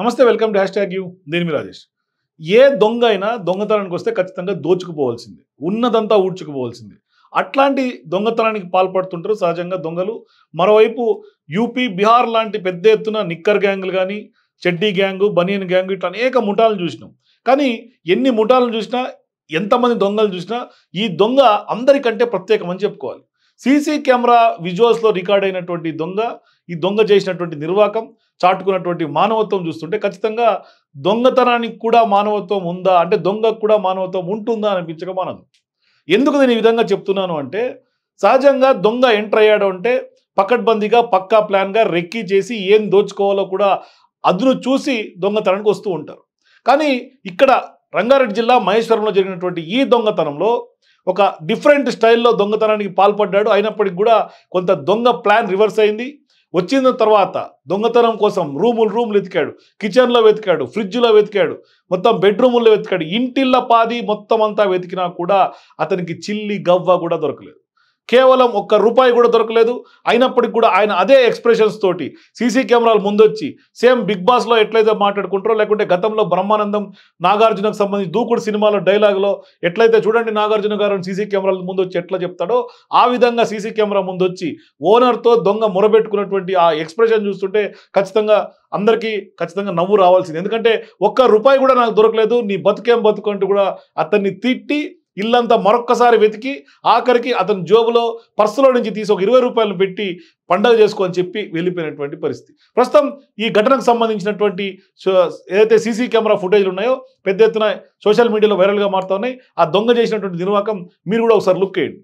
నమస్తే welcome to hash you నేను మీ రాజేష్. ఏ దొంగ అయినా దొంగతనానికి వస్తే ఖచ్చితంగా దోచుకుపోవాల్సిందే, ఉన్నదంతా ఊడ్చుకుపోవాల్సిందే. అట్లాంటి దొంగతనానికి పాల్పడుతుంటారు సహజంగా దొంగలు. మరోవైపు యూపీ, బీహార్ లాంటి పెద్ద ఎత్తున నిక్కర్ గ్యాంగులు కానీ, చెడ్డీ గ్యాంగు, బనియన్ గ్యాంగు ఇట్లా అనేక ముఠాలను చూసినాం. కానీ ఎన్ని ముఠాలను చూసినా, ఎంతమంది దొంగలు చూసినా ఈ దొంగ అందరికంటే ప్రత్యేకమని చెప్పుకోవాలి. సీసీ కెమెరా విజువల్స్లో రికార్డ్ అయినటువంటి దొంగ, ఈ దొంగ చేసినటువంటి నిర్వాకం, చాటుకున్నటువంటి మానవత్వం చూస్తుంటే ఖచ్చితంగా దొంగతనానికి కూడా మానవత్వం ఉందా అంటే దొంగకు కూడా మానవత్వం ఉంటుందా అనిపించక మానదు. ఎందుకు నేను ఈ విధంగా చెప్తున్నాను అంటే, సహజంగా దొంగ ఎంటర్ అయ్యాడు అంటే పకడ్బందీగా పక్కా ప్లాన్గా రెక్కీ చేసి ఏం దోచుకోవాలో కూడా అదును చూసి దొంగతనానికి వస్తూ ఉంటారు. కానీ ఇక్కడ రంగారెడ్డి జిల్లా మహేశ్వరంలో జరిగినటువంటి ఈ దొంగతనంలో ఒక డిఫరెంట్ స్టైల్లో దొంగతనానికి పాల్పడ్డాడు. అయినప్పటికీ కూడా కొంత దొంగ ప్లాన్ రివర్స్ అయింది. వచ్చిన తర్వాత దొంగతనం కోసం రూములు వెతికాడు, కిచెన్లో వెతికాడు, ఫ్రిడ్జ్లో వెతికాడు, మొత్తం బెడ్రూముల్లో వెతికాడు, ఇంటిళ్ళ పాది మొత్తం అంతా వెతికినా కూడా అతనికి చిల్లి గవ్వ కూడా దొరకలేదు. కేవలం ₹1 కూడా దొరకలేదు. అయినప్పటికీ కూడా ఆయన అదే ఎక్స్ప్రెషన్స్ తోటి సీసీ కెమెరాలు ముందొచ్చి సేమ్ బిగ్ బాస్లో ఎట్లయితే మాట్లాడుకుంటారో, లేకుంటే గతంలో బ్రహ్మానందం నాగార్జునకు సంబంధించి దూకుడు సినిమాలో డైలాగ్లో ఎట్లయితే చూడండి నాగార్జున గారు సీసీ కెమెరాల ముందొచ్చి ఎట్లా చెప్తాడో ఆ విధంగా సీసీ కెమెరా ముందొచ్చి ఓనర్తో దొంగ మొరబెట్టుకున్నటువంటి ఆ ఎక్స్ప్రెషన్ చూస్తుంటే ఖచ్చితంగా అందరికీ ఖచ్చితంగా నవ్వు రావాల్సింది. ఎందుకంటే ₹1 కూడా నాకు దొరకలేదు, నీ బతుకేం బతుకు అంటూ కూడా అతన్ని తిట్టి ఇల్లంతా మరొక్కసారి వెతికి ఆఖరికి అతని జోబులో పర్సులో నుంచి తీసి ఒక ₹20 పెట్టి పండగ చేసుకో అని చెప్పి వెళ్ళిపోయినటువంటి పరిస్థితి. ప్రస్తుతం ఈ ఘటనకు సంబంధించినటువంటి ఏదైతే సీసీ కెమెరా ఫుటేజ్లు ఉన్నాయో పెద్ద ఎత్తున సోషల్ మీడియాలో వైరల్గా మారుతా ఉన్నాయి. ఆ దొంగ చేసినటువంటి నిర్వాకం మీరు కూడా ఒకసారి లుక్ చేయండి.